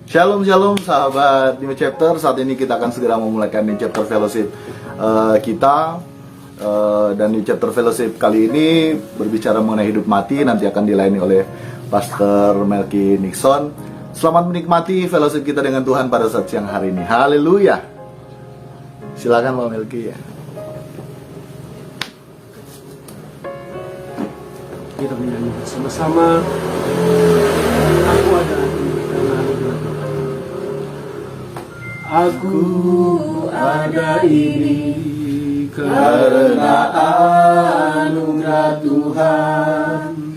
Shalom shalom sahabat New Chapter. Saat ini kita akan segera memulaikan New Chapter Fellowship kita. Dan New Chapter Fellowship kali ini berbicara mengenai hidup mati. Nanti akan dilayani oleh Pastor Melky Nixon. Selamat menikmati fellowship kita dengan Tuhan pada saat siang hari ini. Haleluya. Silakan Pak Melky ya. Kita menyanyi bersama-sama. Aku ada ini karena anugerah Tuhan,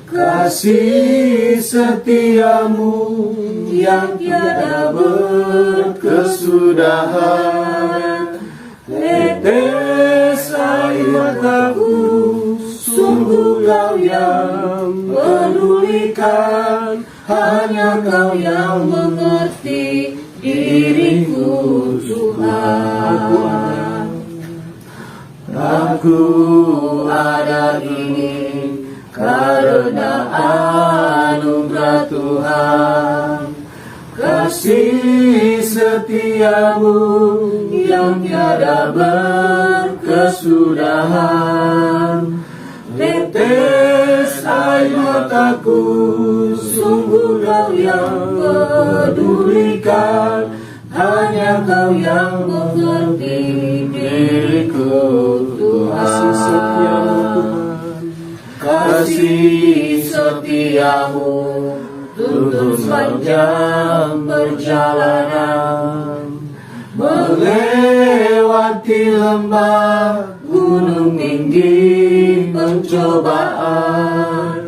kasih setiamu yang tiada berkesudahan. Tetes air mataku, sungguh Kau yang pedulikan, hanya Kau yang mengerti diriku Tuhan. Aku ada ini karena anugerah Tuhan, kasih setiamu yang tiada berkesudahan. Tetes air mataku, sungguh Kau yang pedulikan, hanya Kau yang mengerti diriku Tuhan. Kasih setiamu tuntun sepanjang perjalanan, melewati lembah gunung tinggi pencobaan.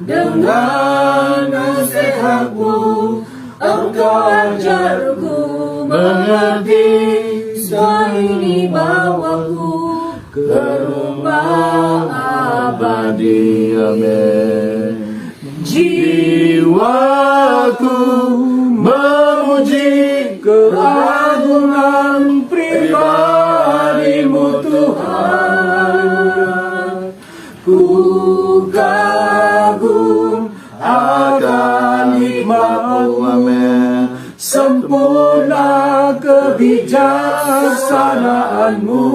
Dengan nasihat-Mu Engkau ajarku mengerti, semua ini bawaku ke rumah abadi. Amin. Jiwaku memuji keagungan pribadi-Mu Tuhan. Ku kagum akan hikmat-Mu, sempurna kebijaksanaan-Mu.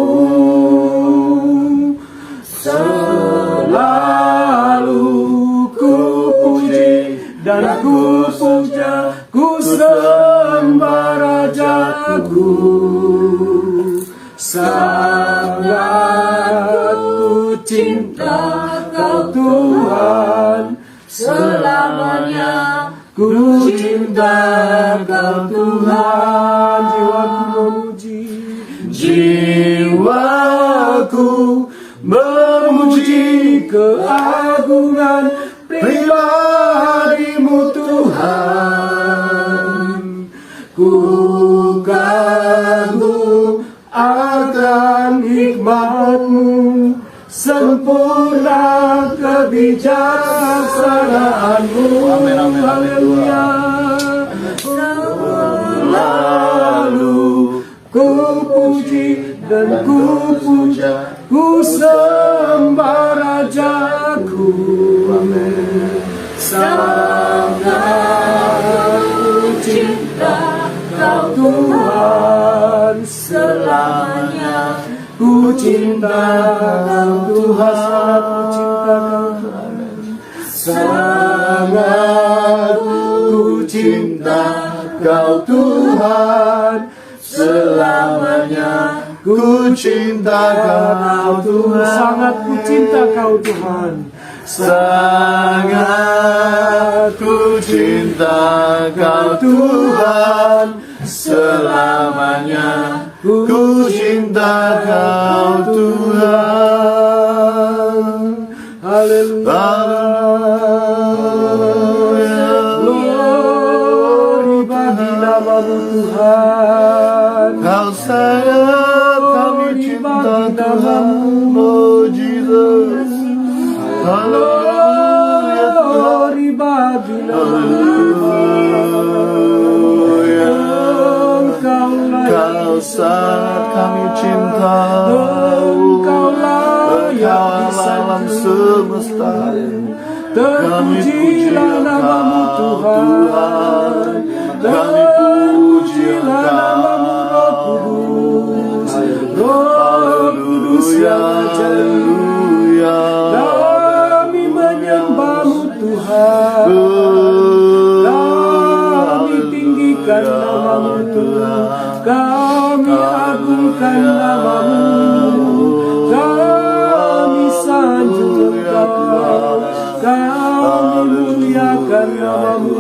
Selalu ku puji dan ku puja, ku sembah Rajaku. Sangat ku cinta Kau Tuhan, selamanya ku cinta Kau Tuhan. Jiwaku memuji keagungan pribadi-Mu Tuhan. Ku kagum akan hikmat-Mu, sempurna kebijaksanaan-Mu. Amin, amin, amin. Haleluya. Selalu ku puji dan ku puja, ku sembah Rajaku. Amin. Sangat ku cinta Kau Tuhan, selamanya ku cinta Kau Tuhan. Sangat ku cinta Kau Tuhan, selamanya ku cinta Kau Tuhan. Sangat ku cinta Kau Tuhan, sangat ku cinta Kau Tuhan, selamanya ku cinta Kau Tuhan. Haleluya. Glory bagi nama-Mu Tuhan. Kau sayang, kami cinta Tuhan, oh Jesus. Haleluya Tuhan. Glory bagi nama-Mu Tuhan. Kau sangat kami cinta, Engkau layak alam semesta. Terpujilah namamu Tuhan, terpujilah namamu Roh Kudus, Roh Kudus yang ajaib. Kami menyembahmu Tuhan, kami tinggikan namamu Tuhan, kami agungkan namamu, kami sanjung Engkau, kami muliakan namamu,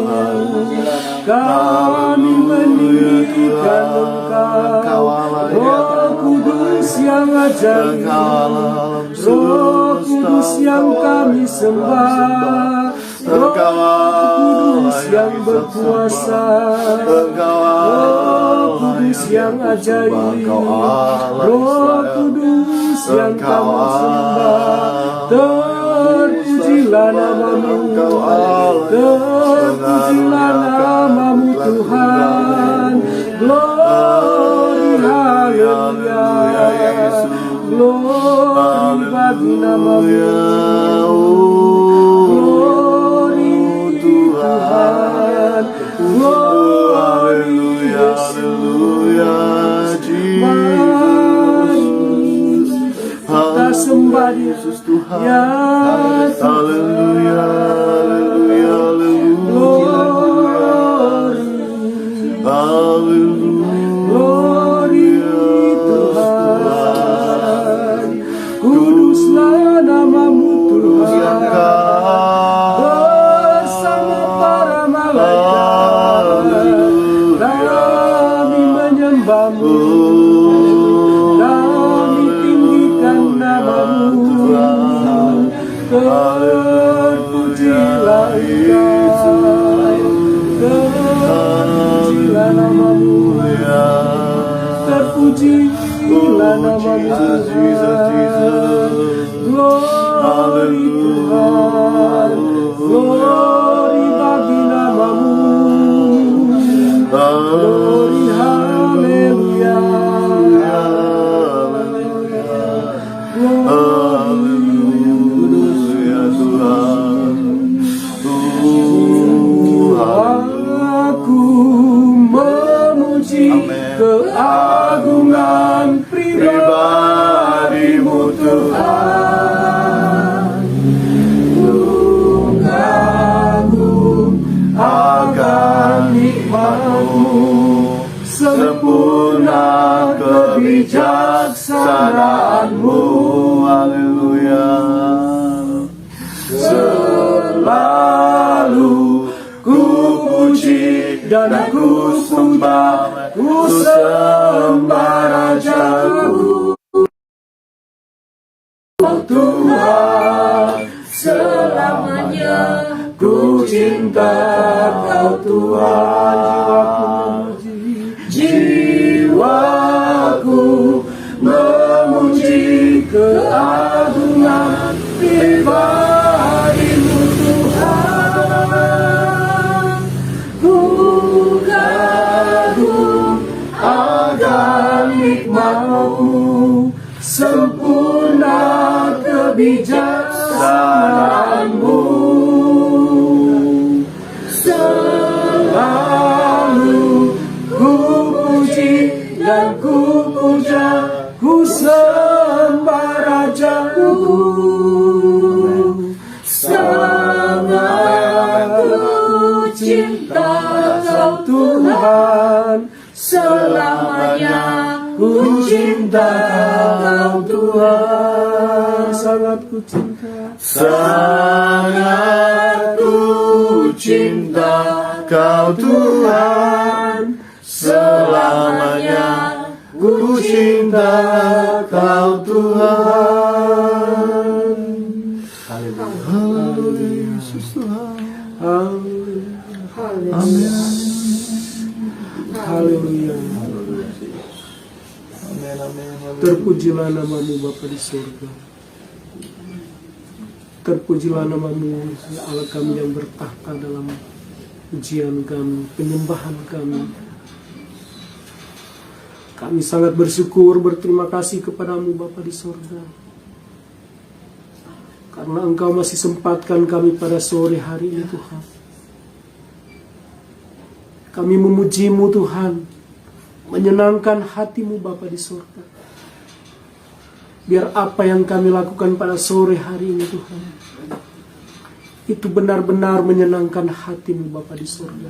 kami meninggikan Engkau, Roh Kudus yang ajaib, Roh Kudus yang kami sembah, Roh Kudus yang berkuasa, Roh Kudus yang ajaib, Roh Kudus yang kami sembah. Terpujilah namamu, terpujilah namamu Tuhan. Glory, haleluya, glory bagi namamu, glory Tuhan, glory Yesus. Kita sembah Yesus Tuhan, ya Haleluya, haleluya, glory Tuhan. Kuduslah namamu Tuhan, bersama para malaikat kami menyembahmu, kami tinggikan namamu. Terpujilah Engkau, terpujilah namamu, terpujilah namamu Tuhan. Glory Tuhan, glory bagi namamu, glory haleluya, aku memuji keagungan pribadimu Tuhan. Ku kagum akan nikmatmu, sempurna kebijaksanaanmu. haleluya. Selalu ku puji dan ku sembah, ku sembah Rajaku. Tuhan, selamanya ku cinta Kau Tuhan. Jiwaku memuji keagungan pribadimu Tuhan. Ku kagum akan nikmatmu, sempurna kebijaksanaanmu. Selalu ku puji dan ku puja, ku sembah Rajaku. Sangat ku cinta Kau Tuhan, selamanya ku cinta Kau Tuhan. Sangat ku cinta, Sangat ku cinta Kau Tuhan, selamanya ku cinta Kau Tuhan. Haleluya, Yesus Tuhan. Haleluya. Haleluya. Terpujilah namamu Bapa di surga. Terpujilah namamu ya Allah kami yang bertahta dalam pujian kami, penyembahan kami. Kami sangat bersyukur, berterima kasih kepadamu Bapa di surga. karena Engkau masih sempatkan kami pada sore hari ini Tuhan. Kami memuji-Mu Tuhan, menyenangkan hati-Mu Bapa di surga. Biar apa yang kami lakukan pada sore hari ini Tuhan, itu benar-benar menyenangkan hati-Mu Bapa di surga.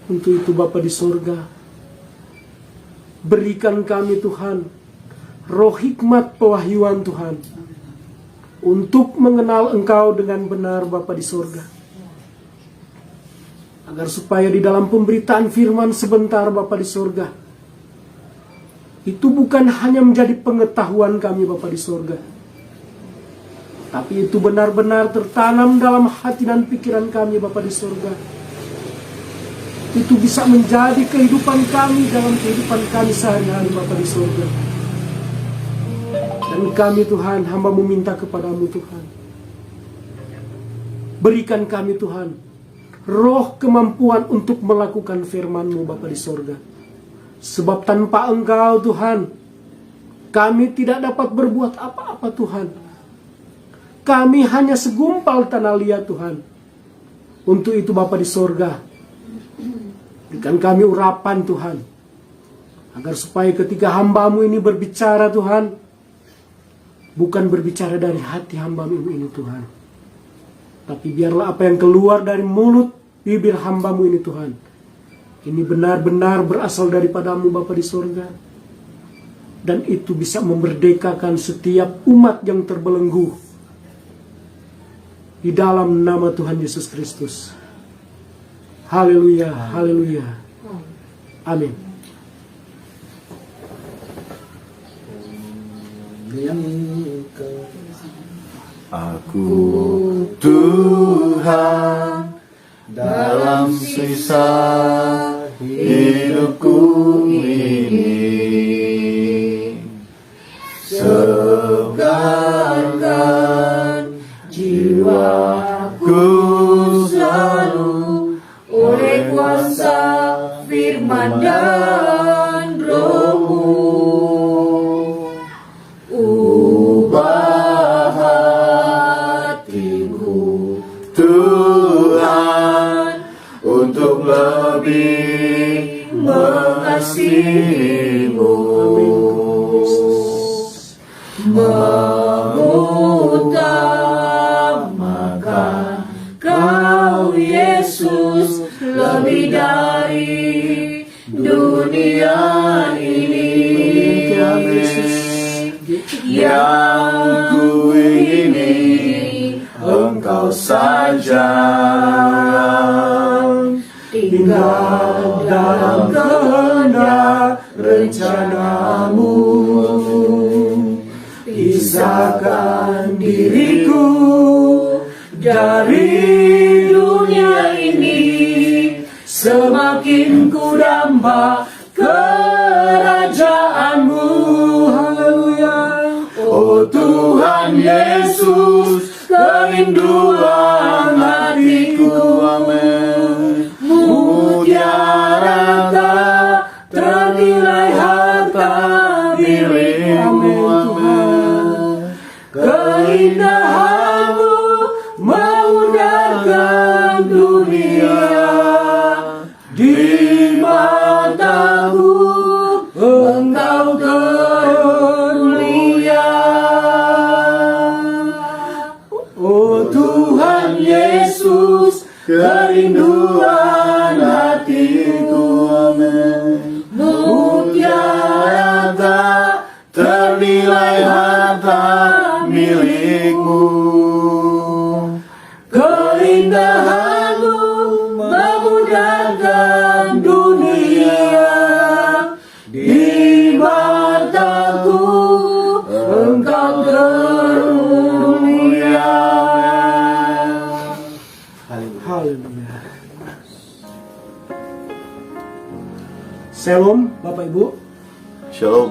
Untuk itu Bapa di surga, berikan kami Tuhan roh hikmat pewahyuan Tuhan, untuk mengenal Engkau dengan benar Bapa di surga. Agar supaya di dalam pemberitaan firman sebentar Bapa di surga, itu bukan hanya menjadi pengetahuan kami Bapa di surga, tapi itu benar-benar tertanam dalam hati dan pikiran kami Bapa di surga. Itu bisa menjadi kehidupan kami dalam kehidupan kami sehari-hari Bapa di surga. Dan kami Tuhan, hamba meminta kepadamu Tuhan, berikan kami Tuhan roh kemampuan untuk melakukan firman-Mu Bapa di surga. Sebab tanpa Engkau Tuhan, kami tidak dapat berbuat apa-apa Tuhan. Kami hanya segumpal tanah liat Tuhan. Untuk itu Bapa di surga, berikan kami urapan Tuhan, agar supaya ketika hamba-Mu ini berbicara Tuhan, bukan berbicara dari hati hamba-Mu ini Tuhan, tapi biarlah apa yang keluar dari mulut bibir hamba-Mu ini Tuhan, ini benar-benar berasal daripada-Mu Bapa di surga. Dan itu bisa memerdekakan setiap umat yang terbelenggu di dalam nama Tuhan Yesus Kristus. Haleluya, haleluya. Amin. Aku Tuhan dalam sisa hidupku ini, segarkan jiwaku selalu oleh kuasa firman dan Roh-Mu. Ubah hatiku Tuhan untuk lebih mengasihi-Mu, mengutamakan Kau Yesus lebih dari dunia ini. Yang ku ingini Engkau saja, tinggal dalam kehendak rencana-Mu. Pisahkan diriku dari dunia ini, semakin ku damba kerajaan-Mu. Haleluya. Oh Tuhan Yesus, kerinduan hatiku. Amin. Mutiara tak ternilai harta milik-Mu. Amin. Keindahan-Mu mengudara dunia. Di mataku Engkau termulia. Oh Tuhan Yesus, kerinduan hatiku. Amin. Mutiara tak ternilai harta milik-Mu. Keindahan-Mu memudahkan dunia. Di mataku Engkau termulia. Haleluya. Shalom Bapak Ibu. Shalom.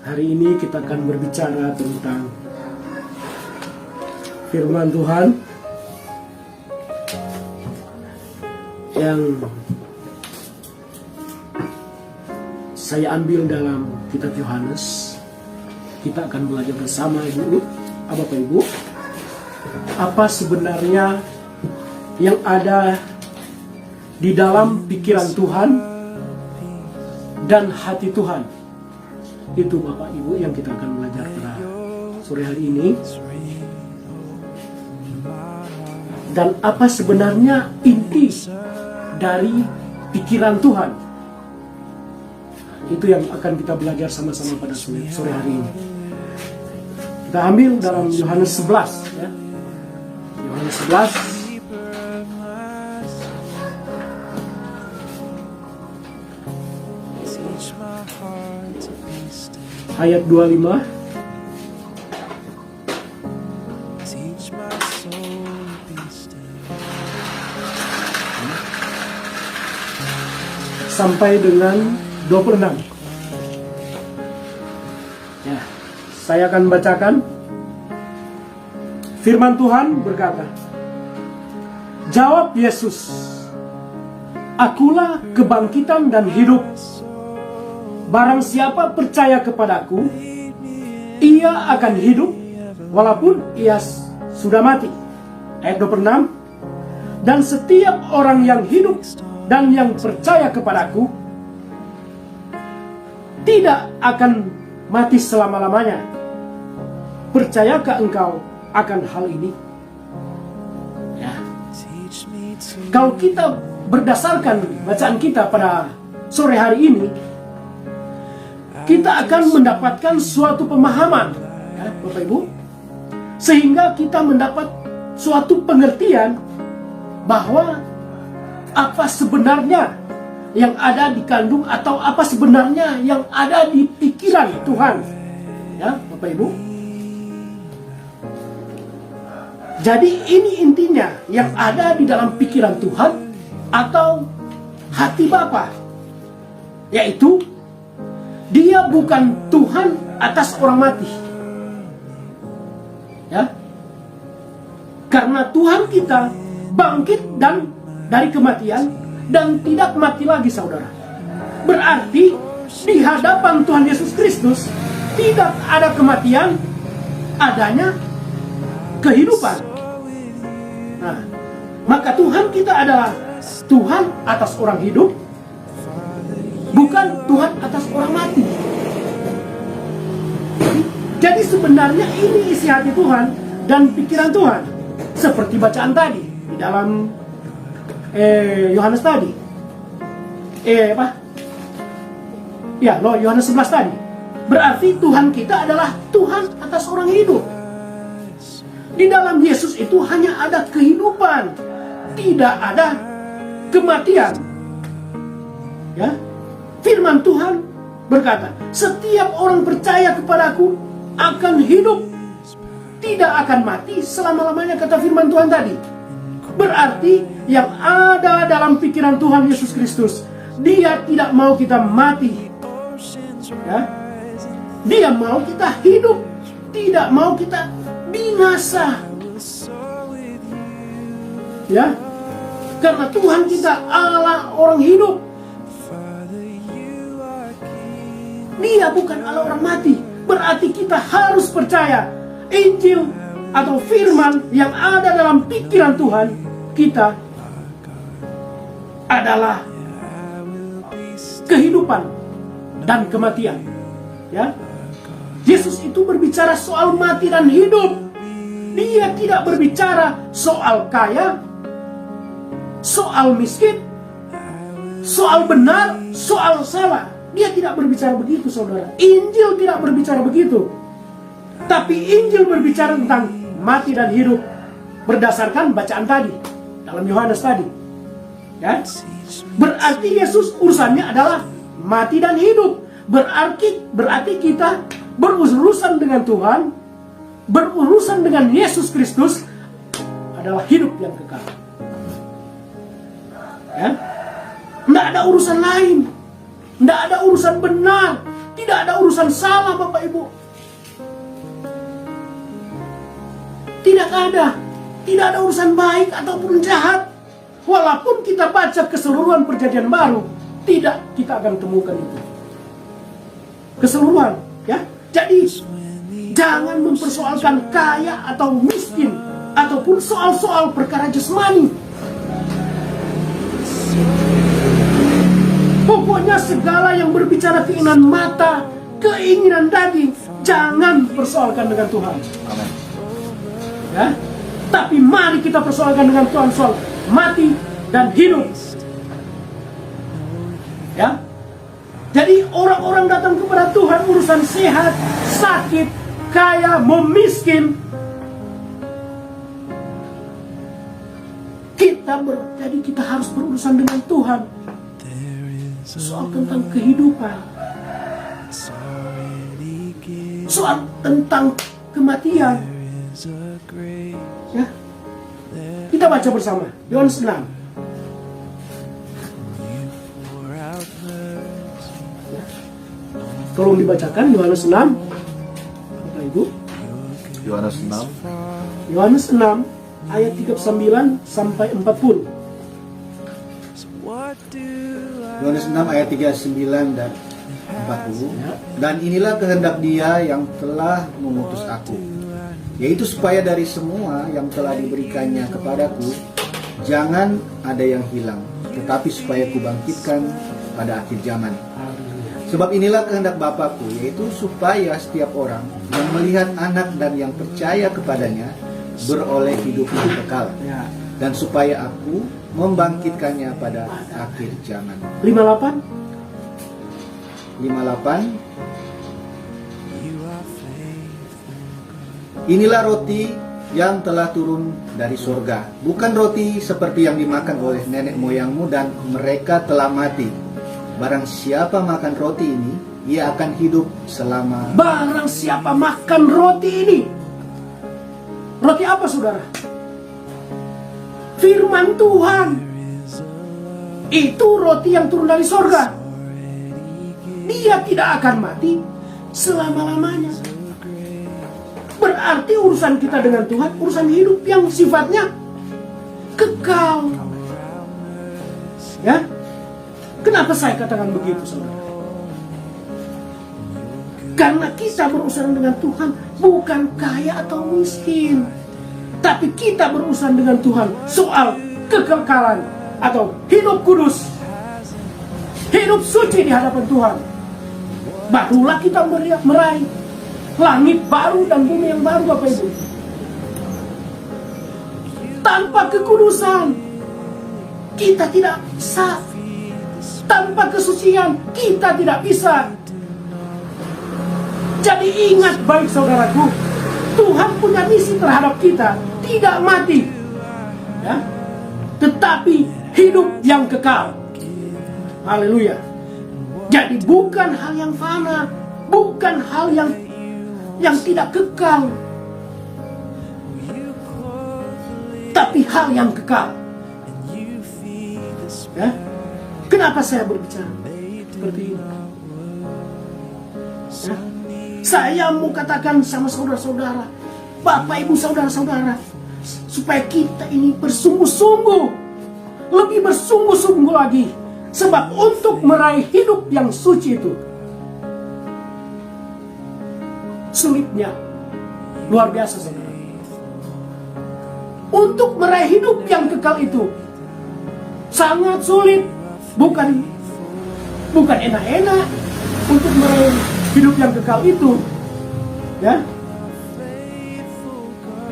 Hari ini kita akan berbicara tentang firman Tuhan yang saya ambil dalam kitab Yohanes kita akan belajar bersama Bapak Ibu, apa sebenarnya yang ada di dalam pikiran Tuhan dan hati Tuhan. Itu Bapak Ibu yang kita akan belajar pada sore hari ini. Dan apa sebenarnya inti dari pikiran Tuhan. Itu yang akan kita belajar sama-sama pada sore hari ini. Kita ambil dalam Yohanes 11 ya. Yohanes 11 ayat 25 sampai dengan 26. Ya, saya akan bacakan. Firman Tuhan berkata, "Jawab Yesus, Akulah kebangkitan dan hidup. Barang siapa percaya kepadaku, ia akan hidup walaupun ia sudah mati." Ayat 26. "Dan setiap orang yang hidup dan yang percaya kepadaku tidak akan mati selama-lamanya. Percayakah engkau akan hal ini?" Ya. Kalau kita berdasarkan bacaan kita pada sore hari ini, kita akan mendapatkan suatu pemahaman, ya, Bapak Ibu, sehingga kita mendapat suatu pengertian bahwa apa sebenarnya yang ada di kandung atau apa sebenarnya yang ada di pikiran Tuhan, ya Bapak Ibu. Jadi ini intinya yang ada di dalam pikiran Tuhan atau hati Bapa, yaitu Dia bukan Tuhan atas orang mati, ya, karena Tuhan kita bangkit dan dari kematian dan tidak mati lagi, saudara. Berarti di hadapan Tuhan Yesus Kristus tidak ada kematian, adanya kehidupan. Nah, maka Tuhan kita adalah Tuhan atas orang hidup, bukan Tuhan atas orang mati. Jadi sebenarnya ini isi hati Tuhan dan pikiran Tuhan, seperti bacaan tadi di dalam Yohanes tadi. Yohanes 11 tadi. Berarti Tuhan kita adalah Tuhan atas orang hidup. Di dalam Yesus itu hanya ada kehidupan, tidak ada kematian. Ya. Firman Tuhan berkata, "Setiap orang percaya kepadaku akan hidup, tidak akan mati selama-lamanya," kata firman Tuhan tadi. Berarti yang ada dalam pikiran Tuhan Yesus Kristus, Dia tidak mau kita mati, ya. Dia mau kita hidup, tidak mau kita binasa, ya. Karena Tuhan kita Allah orang hidup. Dia bukan Allah orang mati. Berarti kita harus percaya Injil atau firman yang ada dalam pikiran Tuhan kita adalah kehidupan dan kematian, ya. Yesus itu berbicara soal mati dan hidup. Dia tidak berbicara soal kaya, soal miskin, soal benar, soal salah. Dia tidak berbicara begitu, saudara. Injil tidak berbicara begitu. Tapi Injil berbicara tentang mati dan hidup berdasarkan bacaan tadi dalam Yohanes tadi, ya. Berarti Yesus urusannya adalah mati dan hidup. Berarti kita berurusan dengan Tuhan, berurusan dengan Yesus Kristus adalah hidup yang kekal, ya. Tidak ada urusan lain, tidak ada urusan benar, tidak ada urusan salah, Bapak Ibu. Tidak ada urusan baik ataupun jahat. Walaupun kita baca keseluruhan perjanjian baru, tidak kita akan temukan itu keseluruhan, ya. Jadi Jangan mempersoalkan kaya atau miskin, ataupun soal-soal perkara jasmani. Pokoknya segala yang berbicara keinginan mata, keinginan daging, jangan persoalkan dengan Tuhan. Amin. Ya? Tapi mari kita persoalkan dengan Tuhan soal mati dan hidup. Ya? Jadi orang-orang datang kepada Tuhan urusan sehat, sakit, kaya, memiskin. Jadi kita harus berurusan dengan Tuhan soal tentang kehidupan, soal tentang kematian. Ya. Kita baca bersama Yohanes 6. Ya. Tolong dibacakan Yohanes 6. Bapak Ibu. Yohanes 6. Yohanes 6 ayat 39 sampai 40. Yohanes 6 ayat 39 dan 40. Dan inilah kehendak Dia yang telah mengutus aku, yaitu supaya dari semua yang telah diberikannya kepadaku jangan ada yang hilang, tetapi supaya kubangkitkan pada akhir zaman. Sebab inilah kehendak Bapakku, yaitu supaya setiap orang yang melihat Anak dan yang percaya kepadanya beroleh hidup yang kekal, dan supaya aku membangkitkannya pada akhir zaman. 58. 58. Inilah roti yang telah turun dari surga, bukan roti seperti yang dimakan oleh nenek moyangmu dan mereka telah mati. Barang siapa makan roti ini, ia akan hidup selama. Barang siapa makan roti ini. Roti apa, saudara? Firman Tuhan. Itu roti yang turun dari surga. Dia tidak akan mati selama-lamanya. Berarti urusan kita dengan Tuhan urusan hidup yang sifatnya kekal. Ya? Kenapa saya katakan begitu, saudara? Karena kita berurusan dengan Tuhan bukan kaya atau miskin, tapi kita berurusan dengan Tuhan soal kekekalan atau hidup kudus, hidup suci di hadapan Tuhan. Barulah kita meraih langit baru dan bumi yang baru, Bapak Ibu. Tanpa kekudusan kita tidak bisa. Tanpa kesucian kita tidak bisa. Jadi ingat baik, saudaraku, Tuhan punya misi terhadap kita, tidak mati, ya, tetapi hidup yang kekal. Haleluya. Jadi bukan hal yang fana, bukan hal yang tidak kekal, tapi hal yang kekal. Ya. Kenapa saya berbicara seperti ini? Ya. Saya mau katakan sama saudara-saudara, Bapak Ibu, saudara-saudara, supaya kita ini bersungguh-sungguh, lebih bersungguh-sungguh lagi. Sebab untuk meraih hidup yang suci itu sulitnya luar biasa, saudara. Untuk meraih hidup yang kekal itu sangat sulit. Bukan enak-enak untuk meraih hidup yang kekal itu. Ya.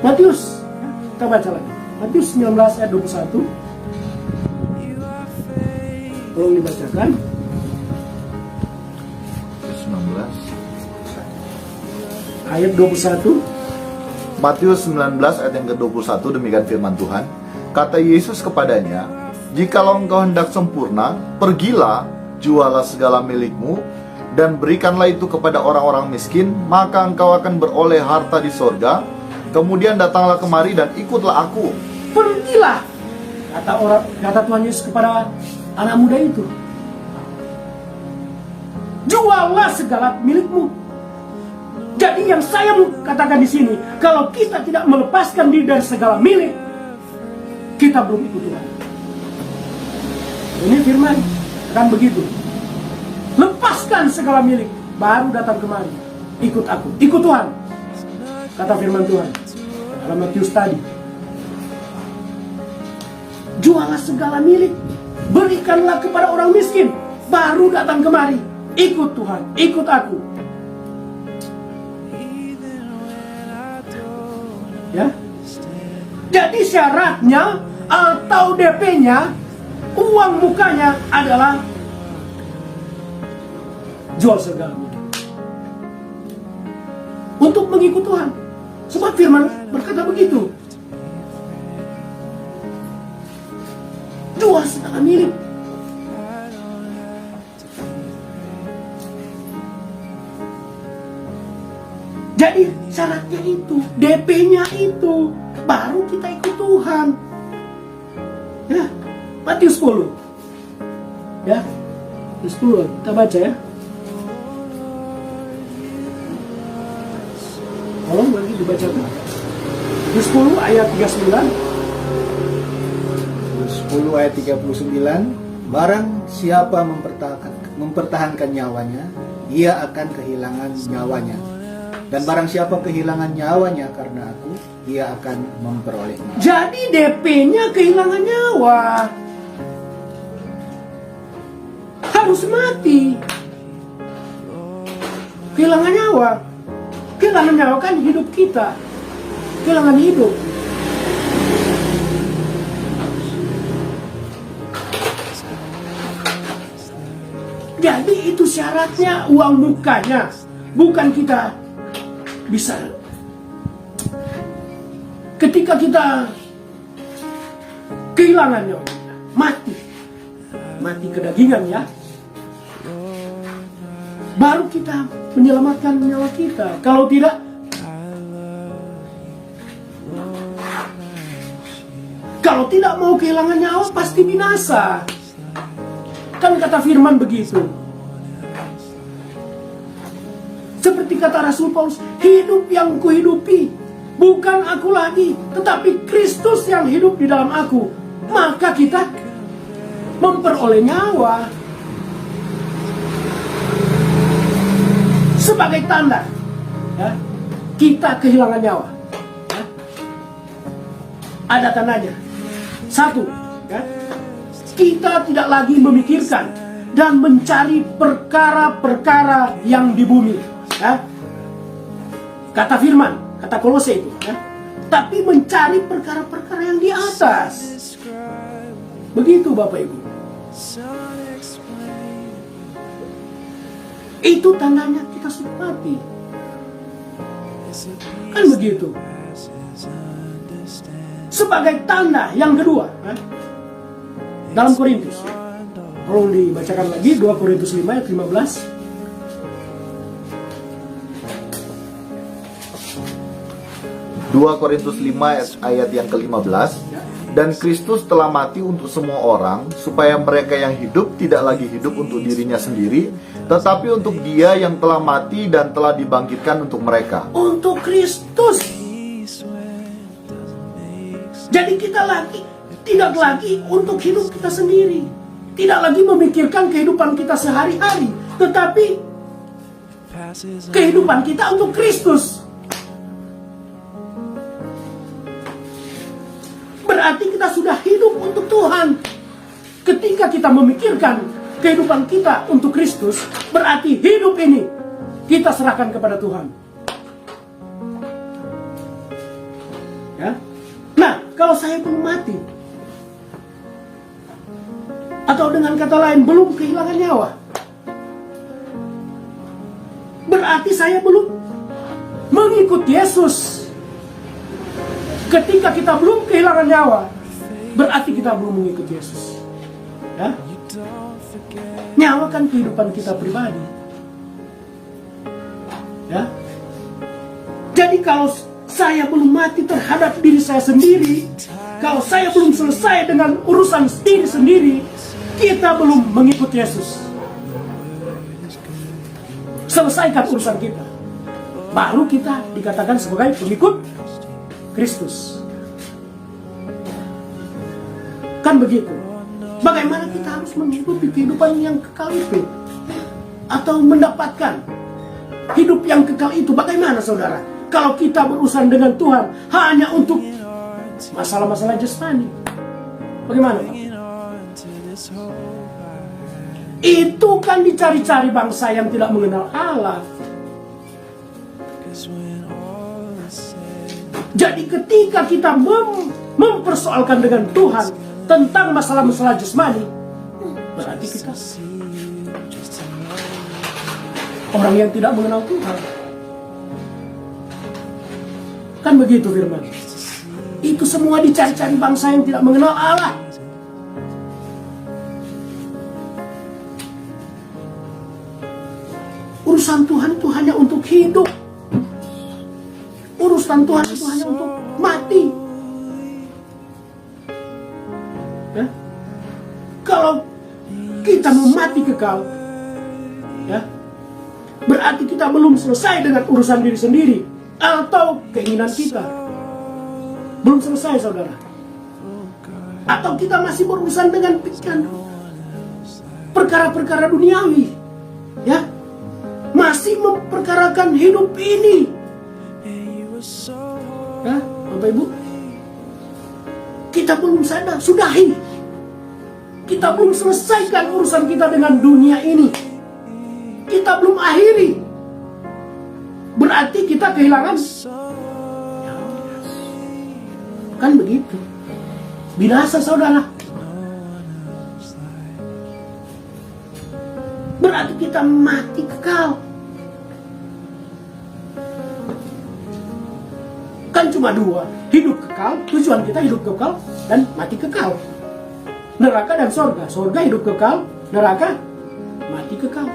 Matius, kita baca lagi. Matius 19 ayat 21. Tolong dibacakan. 19. Ayat 21. Matius 19 ayat yang ke-21, demikian firman Tuhan. Kata Yesus kepadanya, "Jikalau engkau hendak sempurna, pergilah, jualah segala milikmu, dan berikanlah itu kepada orang-orang miskin, maka engkau akan beroleh harta di sorga. Kemudian datanglah kemari dan ikutlah aku." Pergilah, kata Tuhan Yesus kepada anak muda itu. Jualah segala milikmu. Jadi yang saya mau katakan di sini, kalau kita tidak melepaskan diri dari segala milik, kita belum ikut Tuhan. Ini firman akan begitu. Lepaskan segala milik, baru datang kemari. Ikut aku, ikut Tuhan. kata firman Tuhan dalam Matius tadi. Jualah segala milik, berikanlah kepada orang miskin, baru datang kemari. Ikut Tuhan, ikut aku. Ya. Jadi syaratnya atau DP-nya, uang mukanya adalah jual segala milik untuk mengikut Tuhan. Sebab firman berkata begitu. Jual segala milik. Jadi syaratnya itu, DP-nya itu, baru kita ikut Tuhan. Ya, Matius 10. Ya, Matius 10, kita baca ya. Tolong lagi dibacakan. Matius 10 ayat 39. 10 ayat 39, barang siapa mempertahankan nyawanya, ia akan kehilangan nyawanya. Dan barang siapa kehilangan nyawanya karena aku, ia akan memperolehnya. Jadi DP-nya kehilangan nyawa. Harus mati. Kehilangan nyawa. Kehilangan nyawa kan hidup kita. Kehilangan hidup. Jadi itu syaratnya, uang mukanya. Bukan kita bisa. Ketika kita kehilangan nyawa, mati. Mati kedagingan ya. Baru kita menyelamatkan nyawa kita. Kalau tidak, mau kehilangan nyawa pasti binasa. Kan kata firman begitu. Seperti kata Rasul Paulus, hidup yang kuhidupi bukan aku lagi, tetapi Kristus yang hidup di dalam aku. Maka kita memperoleh nyawa sebagai tanda ya, kita kehilangan nyawa ya. Ada tandanya. Satu ya, kita tidak lagi memikirkan dan mencari perkara-perkara yang di bumi ya. Kata firman, kata Kolose itu ya, tapi mencari perkara-perkara yang di atas. Begitu Bapak Ibu. Itu tandanya kita sudah mati. Kan begitu. Sebagai tanda yang kedua kan? Dalam Korintus ya. Tolong dibacakan lagi 2 Korintus 5 ayat 15. 2 Korintus 5 ayat yang ke-15. Dan Kristus telah mati untuk semua orang, supaya mereka yang hidup tidak lagi hidup untuk dirinya sendiri, tetapi untuk Dia yang telah mati dan telah dibangkitkan untuk mereka. Untuk Kristus. Jadi kita tidak lagi untuk hidup kita sendiri, tidak lagi memikirkan kehidupan kita sehari-hari, tetapi kehidupan kita untuk Kristus. Berarti kita sudah hidup untuk Tuhan. Ketika kita memikirkan kehidupan kita untuk Kristus, berarti hidup ini kita serahkan kepada Tuhan. Ya. Nah, kalau saya belum mati, atau dengan kata lain belum kehilangan nyawa, berarti saya belum mengikut Yesus. Ketika kita belum kehilangan nyawa, berarti kita belum mengikut Yesus. Ya? Nyawa kan kehidupan kita pribadi. Ya? Jadi kalau saya belum mati terhadap diri saya sendiri, kalau saya belum selesai dengan urusan diri sendiri, kita belum mengikut Yesus. Selesaikan urusan kita, baru kita dikatakan sebagai pengikut Kristus. Kan begitu. Bagaimana kita harus mengikuti kehidupan yang kekal itu, atau mendapatkan hidup yang kekal itu? Bagaimana saudara? Kalau kita berurusan dengan Tuhan hanya untuk masalah-masalah jasmani, bagaimana Pak? Itu kan dicari-cari bangsa yang tidak mengenal Allah. Jadi ketika kita mempersoalkan dengan Tuhan tentang masalah-masalah jasmani, berarti kita orang yang tidak mengenal Tuhan. Kan begitu firman. Itu semua dicari-cari bangsa yang tidak mengenal Allah. Urusan Tuhan itu hanya untuk hidup. Urusan Tuhan itu hanya untuk mati. Ya? Kalau kita mau mati kekal, ya, berarti kita belum selesai dengan urusan diri sendiri atau keinginan kita. Belum selesai, saudara. Atau kita masih berurusan dengan pikiran perkara-perkara duniawi, ya, masih memperkarakan hidup ini, ya, Bapak Ibu. Kita belum sadar, sudahi. Kita belum selesaikan urusan kita dengan dunia ini. Kita belum akhiri. Berarti kita kehilangan. Kan begitu. Binasa, saudara. Berarti kita mati kekal. Kan cuma dua. Hidup kekal, tujuan kita hidup kekal dan mati kekal. Neraka dan sorga. Sorga hidup kekal, neraka mati kekal.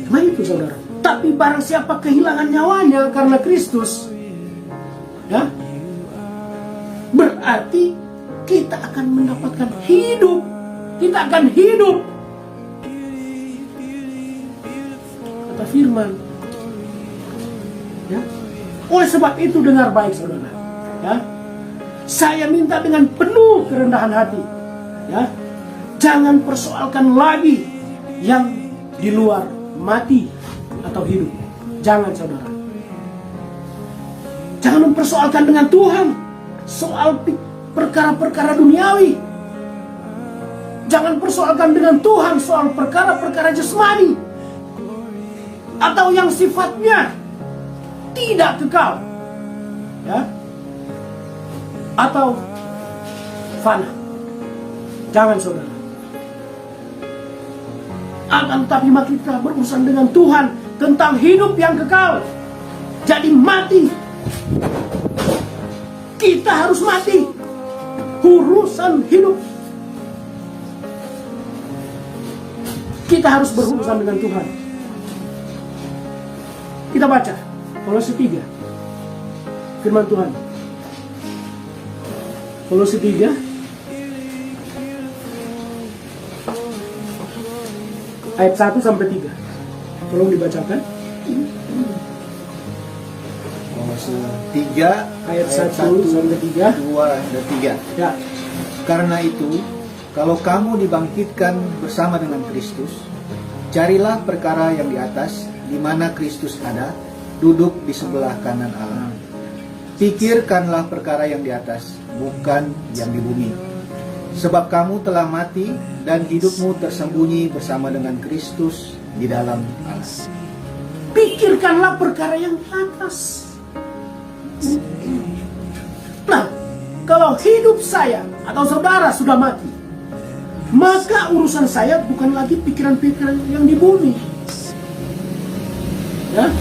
Cuma itu, saudara. Tapi barang siapa kehilangan nyawanya karena Kristus, ya, berarti kita akan mendapatkan hidup. Kita akan hidup. Kata firman. Ya. Oleh sebab itu dengar baik, saudara. Ya. Saya minta dengan penuh kerendahan hati, ya, jangan persoalkan lagi yang di luar mati atau hidup. Jangan, saudara. Jangan mempersoalkan dengan Tuhan soal perkara-perkara duniawi. Jangan persoalkan dengan Tuhan soal perkara-perkara jasmani atau yang sifatnya tidak kekal, ya, atau fana. Jangan, saudara. Akan tetapi mari kita berurusan dengan Tuhan tentang hidup yang kekal. Jadi mati. Kita harus mati. Urusan hidup. Kita harus berurusan dengan Tuhan. Kita baca Kolose 3. Firman Tuhan. Kolose 3 ayat 1 sampai 3. Tolong dibacakan. Kolose 3 Ayat 1 sampai 3. 2 dan 3. Ya. Karena itu, kalau kamu dibangkitkan bersama dengan Kristus, carilah perkara yang di atas, di mana Kristus ada, duduk di sebelah kanan Allah. Pikirkanlah perkara yang di atas, bukan yang di bumi. Sebab kamu telah mati dan hidupmu tersembunyi bersama dengan Kristus di dalam Allah. Pikirkanlah perkara yang di atas. Nah, kalau hidup saya atau saudara sudah mati, maka urusan saya bukan lagi pikiran-pikiran yang di bumi, ya.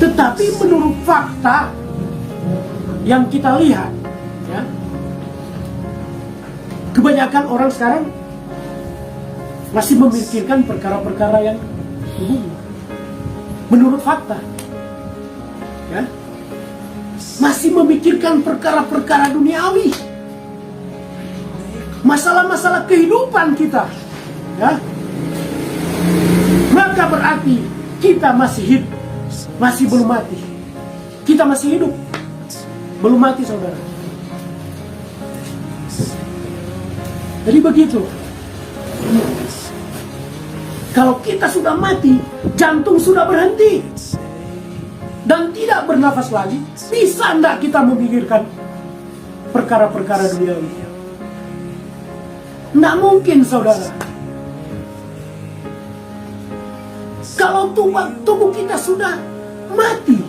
Tetapi menurut fakta yang kita lihat, ya, kebanyakan orang sekarang masih memikirkan perkara-perkara yang di bumi. Menurut fakta, ya, masih memikirkan perkara-perkara duniawi, masalah-masalah kehidupan kita, ya. Maka berarti kita masih hidup, masih belum mati. Kita masih hidup, belum mati, saudara. Jadi begitu. Kalau kita sudah mati, jantung sudah berhenti. dan tidak bernafas lagi, bisa enggak kita memikirkan perkara-perkara duniawi? Enggak mungkin, saudara. Kalau tubuh kita sudah mati,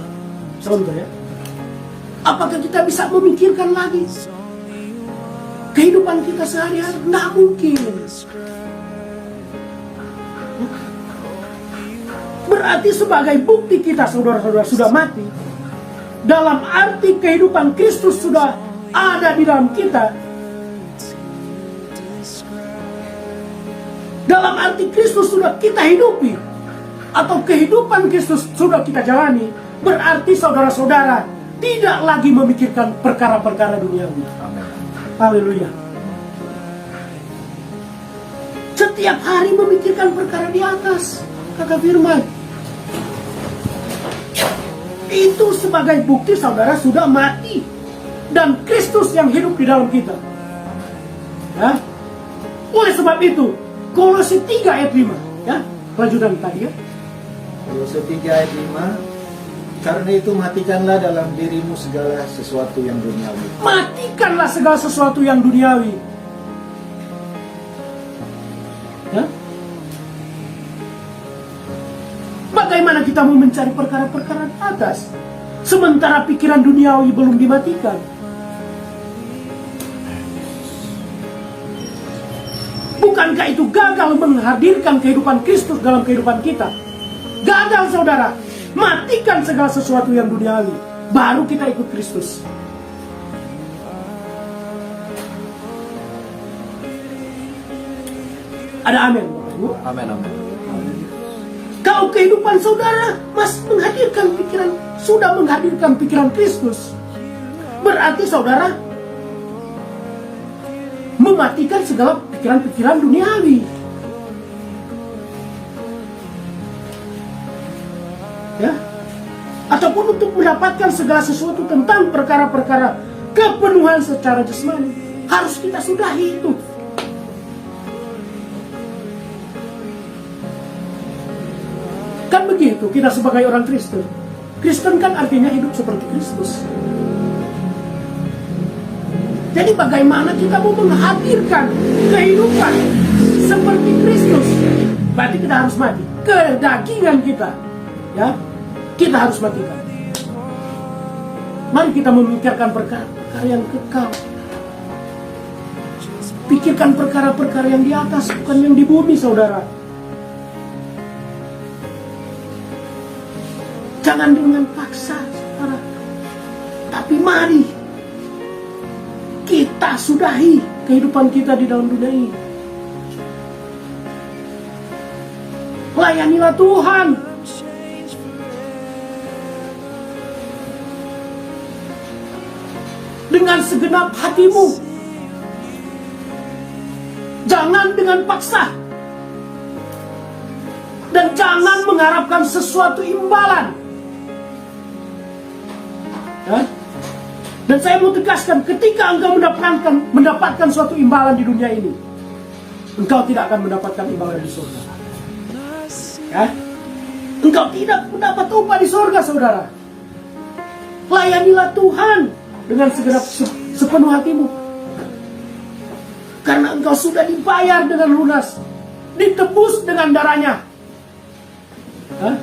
contoh ya, apakah kita bisa memikirkan lagi kehidupan kita sehari-hari? Enggak mungkin. Berarti sebagai bukti kita, saudara-saudara, sudah mati, dalam arti kehidupan Kristus sudah ada di dalam kita, dalam arti Kristus sudah kita hidupi, atau kehidupan Kristus sudah kita jalani, berarti saudara-saudara tidak lagi memikirkan perkara-perkara duniawi. Amin. Haleluya. Setiap hari memikirkan perkara di atas, kata firman. Itu sebagai bukti saudara sudah mati dan Kristus yang hidup di dalam kita. Ya. Oleh sebab itu, Kolose 3 ayat 5, ya, lanjutan tadi ya. Kolose 3 ayat 5, karena itu matikanlah dalam dirimu segala sesuatu yang duniawi. Matikanlah segala sesuatu yang duniawi. Ya. Bagaimana kita mau mencari perkara-perkara di atas, sementara pikiran duniawi belum dimatikan? Bukankah itu gagal menghadirkan kehidupan Kristus dalam kehidupan kita? Gagal, saudara. Matikan segala sesuatu yang duniawi, baru kita ikut Kristus. Ada amin, Bapak Ibu? Amin, amin. Kalau kehidupan saudara masih menghadirkan pikiran, sudah menghadirkan pikiran Kristus, berarti saudara mematikan segala pikiran-pikiran duniawi. Ya, ataupun untuk mendapatkan segala sesuatu tentang perkara-perkara kepenuhan secara jasmani, harus kita sudahi itu. Kan begitu kita sebagai orang Kristen. Kristen kan artinya hidup seperti Kristus. Jadi bagaimana kita mau menghadirkan kehidupan seperti Kristus? Berarti kita harus mati kedagingan kita. Ya, kita harus matikan. Mari kita memikirkan perkara-perkara yang kekal. Pikirkan perkara-perkara yang di atas, bukan yang di bumi, saudara. Jangan dengan paksa, saudara. Tapi mari kita sudahi kehidupan kita di dalam dunia ini. Layanilah Tuhan. Dengan segenap hatimu. Jangan dengan paksa. Dan jangan mengharapkan sesuatu imbalan. Ya? Dan saya mau tegaskan, ketika engkau mendapatkan suatu imbalan di dunia ini, engkau tidak akan mendapatkan imbalan di surga. Ya? Engkau tidak mendapat upah di surga, saudara. Layanilah Tuhan dengan segenap sepenuh hatimu. Karena engkau sudah dibayar dengan lunas, ditebus dengan darahnya. Hah?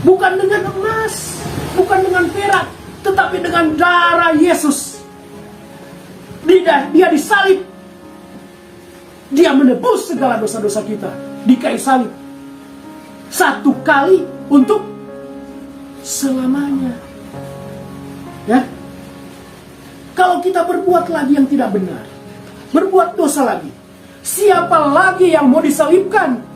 Bukan dengan emas, bukan dengan perak, tetapi dengan darah Yesus. Dia disalib. Dia menebus segala dosa-dosa kita di kayu salib. Satu kali untuk selamanya. Ya. Kalau kita berbuat lagi yang tidak benar, berbuat dosa lagi, siapa lagi yang mau disalibkan?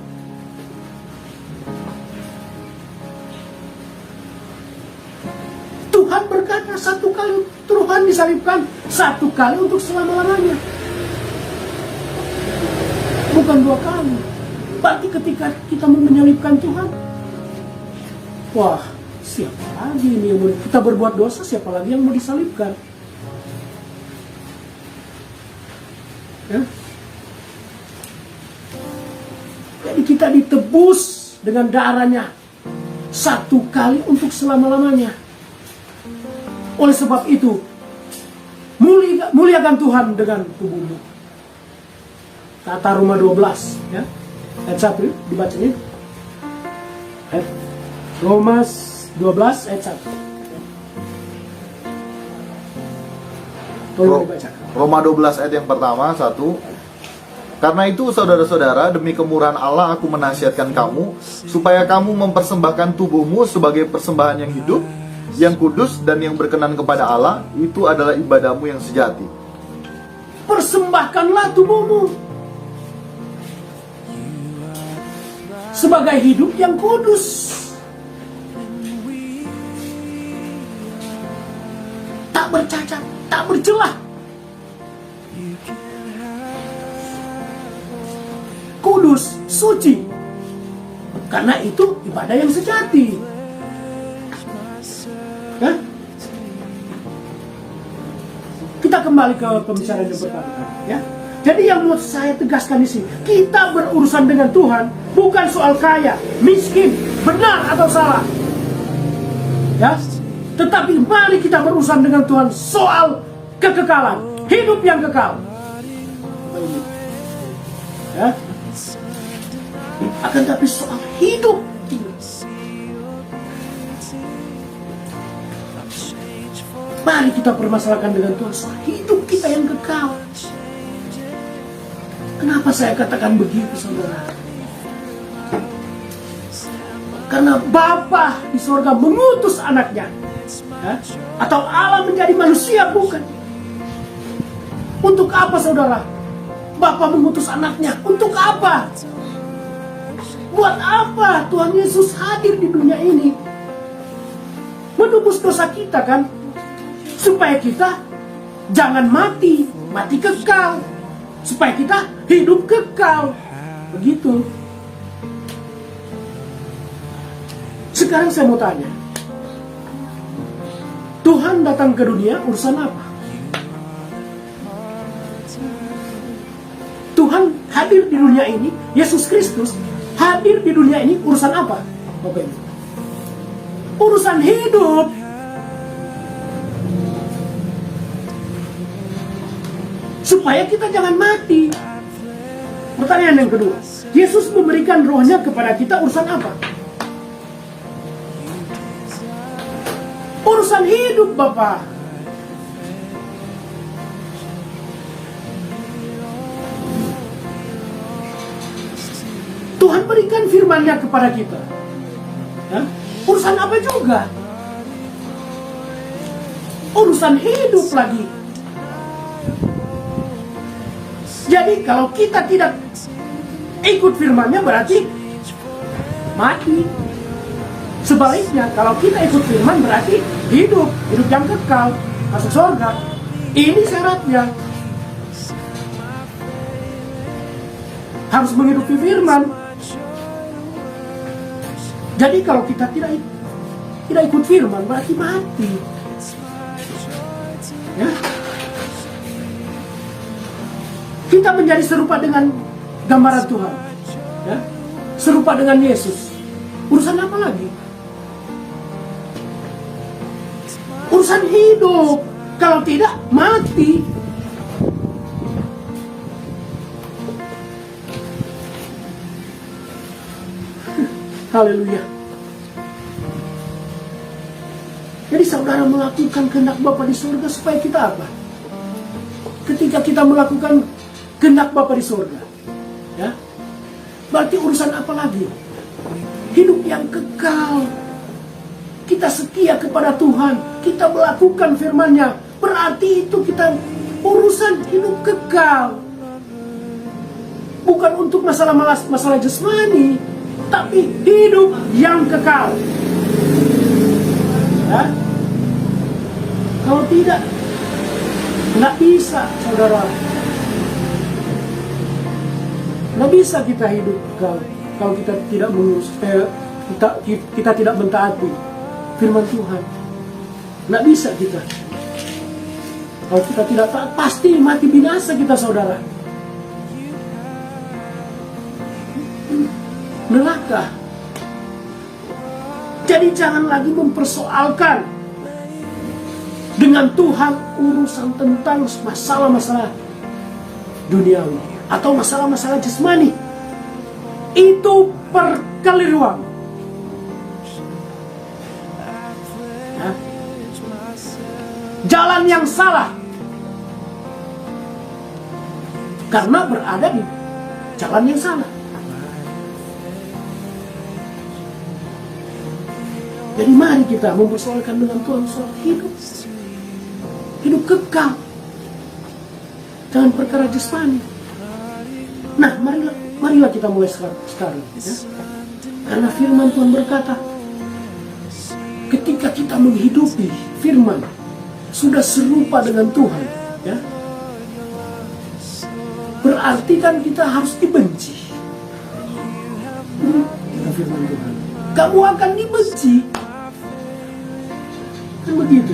Tuhan berkata satu kali Tuhan disalibkan, satu kali untuk selama-lamanya. Bukan dua kali. Berarti ketika kita mau menyalibkan Tuhan, wah, siapa lagi ini yang mau, kita berbuat dosa, siapa lagi yang mau disalibkan? Ya? Jadi kita ditebus dengan darahnya satu kali untuk selama-lamanya. Oleh sebab itu, muliakan Tuhan dengan tubuhmu. Kata Roma 12, ya. Ayat 1 dibacanya. Roma 12 ayat 1. Tolong dibacakan. Roma 12 ayat yang pertama, 1. Karena itu saudara-saudara, demi kemurahan Allah aku menasihatkan kamu supaya kamu mempersembahkan tubuhmu sebagai persembahan yang hidup, yang kudus dan yang berkenan kepada Allah. Itu adalah ibadahmu yang sejati. Persembahkanlah tubuhmu sebagai hidup yang kudus, tak bercacat, tak bercelah, kudus, suci. Karena itu ibadah yang sejati. Hah? Kita kembali ke pembicaraan yang pertama, ya. Jadi yang mau saya tegaskan di sini, kita berurusan dengan Tuhan bukan soal kaya, miskin, benar atau salah, ya. Tetapi mari kita berurusan dengan Tuhan soal kekekalan, hidup yang kekal, ya. Akan tapi soal hidup, mari kita permasalahkan dengan Tuhan soal hidup kita yang kekal. Kenapa saya katakan begitu, saudara? Karena Bapa di sorga mengutus anaknya, ya? Atau Allah menjadi manusia, bukan? Untuk apa, saudara? Bapa mengutus anaknya, untuk apa? Buat apa Tuhan Yesus hadir di dunia ini? Menebus dosa kita, kan? Supaya kita jangan mati, mati kekal. Supaya kita hidup kekal. Begitu. Sekarang saya mau tanya, Tuhan datang ke dunia urusan apa? Tuhan hadir di dunia ini, Yesus Kristus hadir di dunia ini urusan apa? Bapak Ibu? Urusan hidup. Supaya kita jangan mati. Pertanyaan yang kedua, Yesus memberikan rohnya kepada kita urusan apa? Urusan hidup, Bapak. Tuhan berikan firman-Nya kepada kita, ya? Urusan apa juga? Urusan hidup lagi. Jadi kalau kita tidak ikut firman-Nya berarti mati. Sebaliknya kalau kita ikut firman berarti hidup yang kekal, masuk surga. Ini syaratnya. Harus menghidupi firman. Jadi kalau kita tidak ikut firman berarti mati. Ya. Kita menjadi serupa dengan gambaran Tuhan, ya? Serupa dengan Yesus. Urusan apa lagi? Urusan hidup. Kalau tidak, mati. Haleluya. Jadi saudara melakukan kehendak Bapa di surga supaya kita apa? Ketika kita melakukan kehendak Bapa di surga, ya, berarti urusan apa lagi? Hidup yang kekal. Kita setia kepada Tuhan, kita melakukan firman-Nya, berarti itu kita urusan hidup kekal. Bukan untuk masalah jasmani, tapi hidup yang kekal. Ya? Kalau tidak, nggak bisa, saudara. Nggak bisa kita hidup kalau kita tidak mengurus, kita tidak mentaati firman Tuhan. Nggak bisa kita. Kalau kita tidak taat, pasti mati binasa kita, saudara. Neraka. Jadi jangan lagi mempersoalkan dengan Tuhan urusan tentang masalah-masalah duniawi atau masalah-masalah jasmani. Itu perkeliruan. Ya. Jalan yang salah. Karena berada di jalan yang salah. Jadi mari kita mempersoalkan dengan Tuhan soal hidup. Hidup kekal. Jangan perkara jasmani. Nah, marilah kita mulai sekarang. Ya. Karena firman Tuhan berkata, ketika kita menghidupi firman, sudah serupa dengan Tuhan, ya, berarti kan kita harus dibenci. Kata firman Tuhan, kamu akan dibenci. Kan begitu.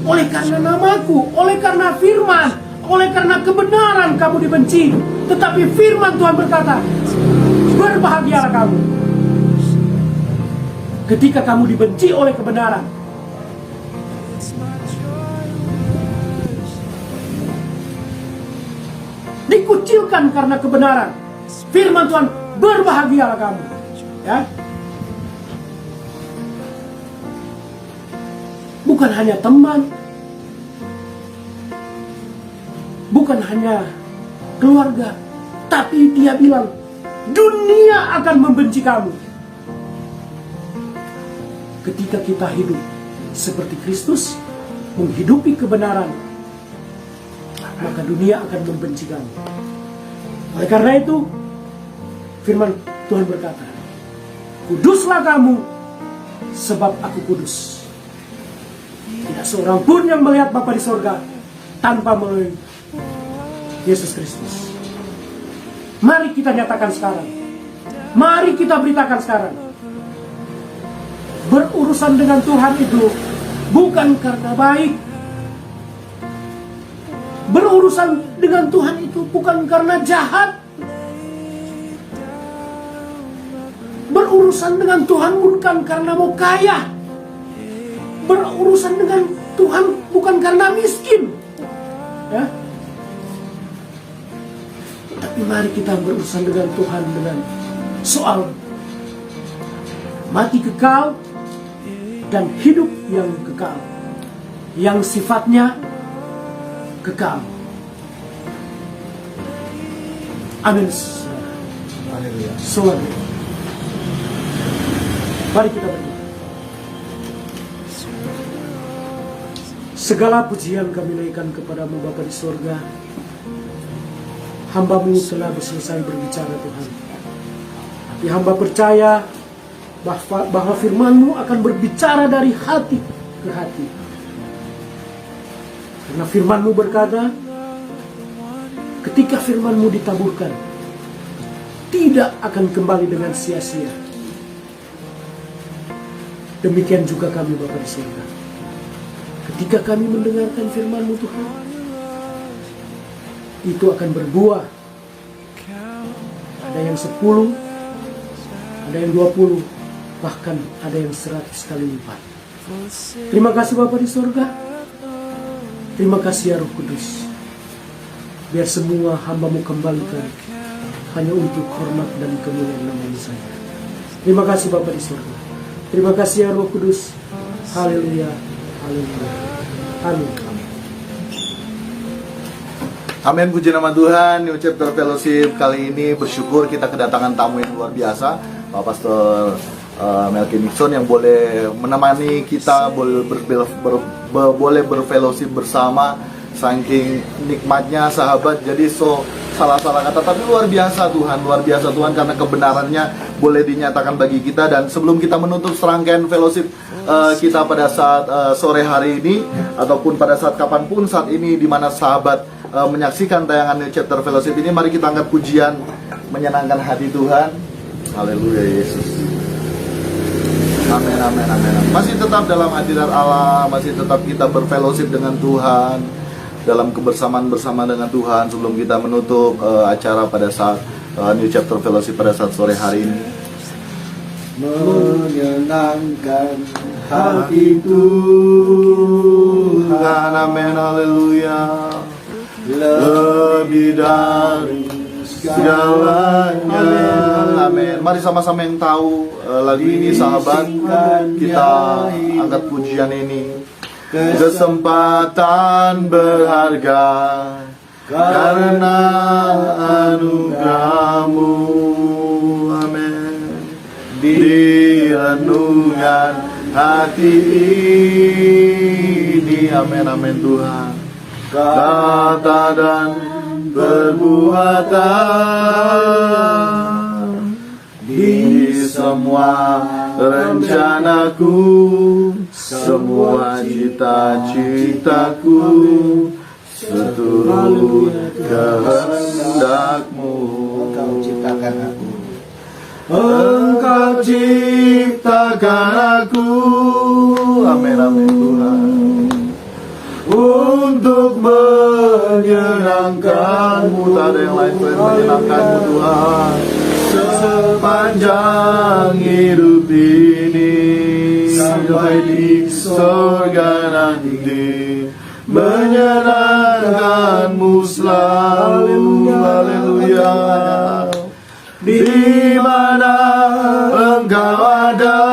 Oleh karena namaku, oleh karena firman, oleh karena kebenaran kamu dibenci. Tetapi firman Tuhan berkata, berbahagialah kamu ketika kamu dibenci oleh kebenaran. Dikucilkan karena kebenaran. Firman Tuhan, berbahagialah kamu. Ya. Bukan hanya teman, bukan hanya keluarga, tapi dia bilang, dunia akan membenci kamu. Ketika kita hidup seperti Kristus, menghidupi kebenaran, maka dunia akan membenci kamu. Oleh karena itu, firman Tuhan berkata, kuduslah kamu, sebab aku kudus. Tidak seorang pun yang melihat Bapa di sorga tanpa melalui Yesus Kristus. Mari kita nyatakan sekarang. Mari kita beritakan sekarang. Berurusan dengan Tuhan itu bukan karena baik. Berurusan dengan Tuhan itu bukan karena jahat. Berurusan dengan Tuhan bukan karena mau kaya. Berurusan dengan Tuhan bukan karena miskin. Ya. Tapi mari kita berurusan dengan Tuhan dengan soal mati kekal dan hidup yang kekal, yang sifatnya kekal. Amin. Soal. Mari kita berdoa. Segala pujian kami naikkan kepadamu Bapa di sorga. Hamba-Mu telah selesai berbicara Tuhan. Tapi hamba percaya bahwa firman-Mu akan berbicara dari hati ke hati. Karena firman-Mu berkata, ketika firman-Mu ditaburkan, tidak akan kembali dengan sia-sia. Demikian juga kami Bapa di surga. Ketika kami mendengarkan firman-Mu Tuhan, itu akan berbuah. Ada yang 10, ada yang 20, bahkan ada yang 100 kali lipat. Terima kasih Bapa di surga. Terima kasih ya Roh Kudus. Biar semua hamba-Mu kembalikan hanya untuk hormat dan kemuliaan nama-Mu saja. Terima kasih Bapa di surga. Terima kasih ya Roh Kudus. Haleluya. Haleluya. Amin. Amin, puji nama Tuhan. New Chapter Fellowship kali ini bersyukur kita kedatangan tamu yang luar biasa, Pak Pastor Melky Nixon, yang boleh menemani kita, boleh berfellowship bersama. Saking nikmatnya sahabat, jadi salah-salah kata, tapi luar biasa Tuhan, karena kebenarannya boleh dinyatakan bagi kita. Dan sebelum kita menutup serangkaian fellowship kita pada saat sore hari ini, ataupun pada saat kapanpun saat ini di mana sahabat menyaksikan tayangan New Chapter Fellowship ini, mari kita angkat pujian menyenangkan hati Tuhan. Haleluya Yesus. Amin, amin, amin. Masih tetap dalam hadirat Allah, masih tetap kita berfellowship dengan Tuhan, dalam kebersamaan bersama dengan Tuhan. Sebelum kita menutup acara pada saat New Chapter Fellowship pada saat sore hari ini, menyenangkan hati Tuhan. Amin, haleluya. Lebih dari segalanya. Amin. Mari sama-sama yang tahu lagu ini, sahabat, kita angkat pujian ini. Kesempatan berharga karena anugerah-Mu. Amin. Di renungan hati ini, amin, amin Tuhan. Kata dan perbuatan, di semua rencanaku, semua cita-citaku, seturut kehendak-Mu. Engkau ciptakan aku. Engkau ciptakan aku, amin, amin Tuhan, untuk menyenangkan-Mu. Tak ada yang lain selain menyenangkan-Mu Tuhan. Sepanjang hidup ini, sampai di surga nanti, menyenangkan-Mu selalu. Haleluya. Di mana Engkau ada,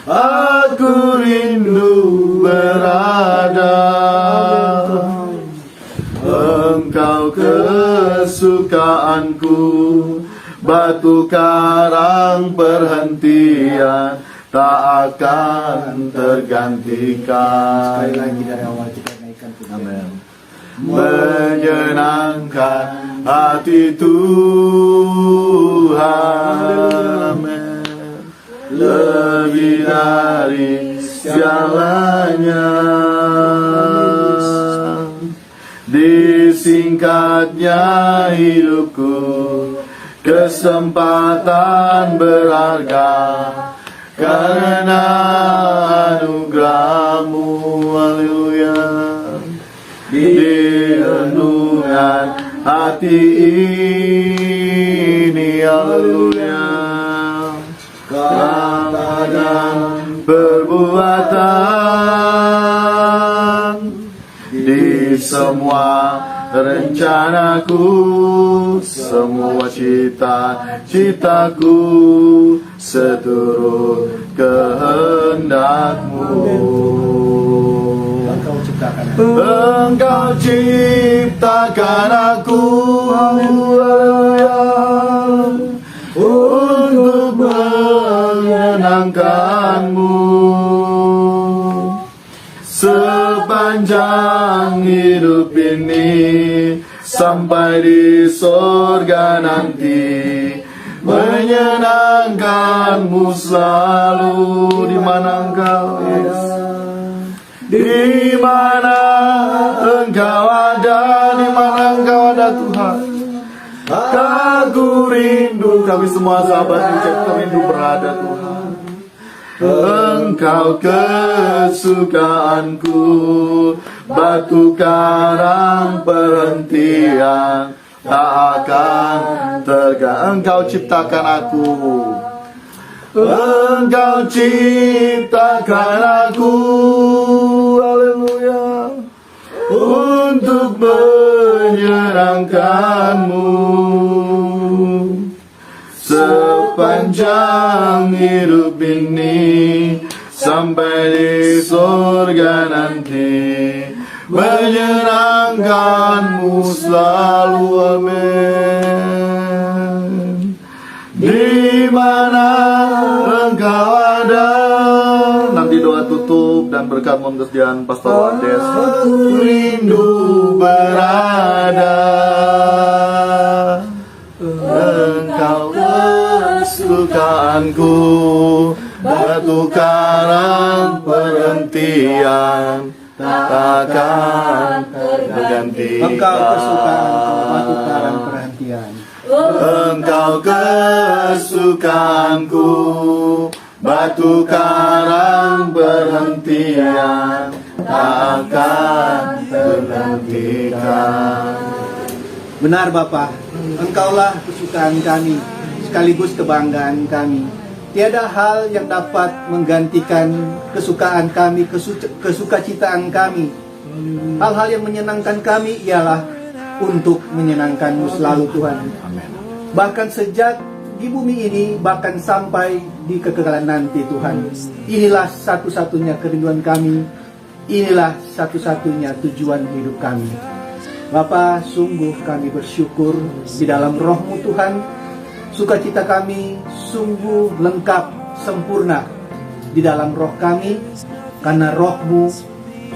aku rindu berada. Engkau kesukaanku, batu karang perhentian, tak akan tergantikan. Sekali lagi dari awal kita naikkan pujian. Amin. Menyenangkan hati Tuhan, amin. Lebih dari segalanya. Disingkatnya hidupku, kesempatan berharga karena anugerah-Mu. Haleluya. Di renungan hati ini, haleluya. Kata dan perbuatan, di semua rencanaku, semua cita-citaku, seturut kehendak-Mu. Engkau ciptakan aku. Engkau ciptakan aku, haleluya, untuk menyenangkan-Mu. Sepanjang hidup ini, sampai di surga nanti, menyenangkan-Mu selalu. Di mana Engkau, di mana Engkau ada, di mana Engkau ada Tuhan. Aku rindu, kami semua sahabat di chapter rindu berada Tuhan. Engkau kesukaanku, batu karang perhentian, tak akan tergantikan. Engkau ciptakan aku, Engkau ciptakan aku, haleluya, untuk menyenangkan-Mu. Sepanjang hidup ini, sampai di surga nanti, menyenangkan-Mu selalu, amin. Di mana Engkau ada. Nanti doa tutup dan berkat mohon kesediaan Pastor Wandes. Aku rindu berada, Engkau kesukaanku, batu karang perhentian, takkan tergantikan. Engkau kesukaanku, batu karang perhentian. Engkau kesukaanku, batu karang perhentian, takkan tergantikan. Benar Bapa, Engkaulah kesukaan kami. sekaligus kebanggaan kami. Tiada hal yang dapat menggantikan kesukaan kami, kesukacitaan kami. Hal-hal yang menyenangkan kami ialah untuk menyenangkan-Mu selalu Tuhan. Bahkan sejak di bumi ini, bahkan sampai di kekekalan nanti Tuhan. Inilah satu-satunya kerinduan kami. Inilah satu-satunya tujuan hidup kami. Bapa, sungguh kami bersyukur di dalam Roh-Mu Tuhan. Sukacita kami sungguh lengkap, sempurna di dalam roh kami, karena Roh-Mu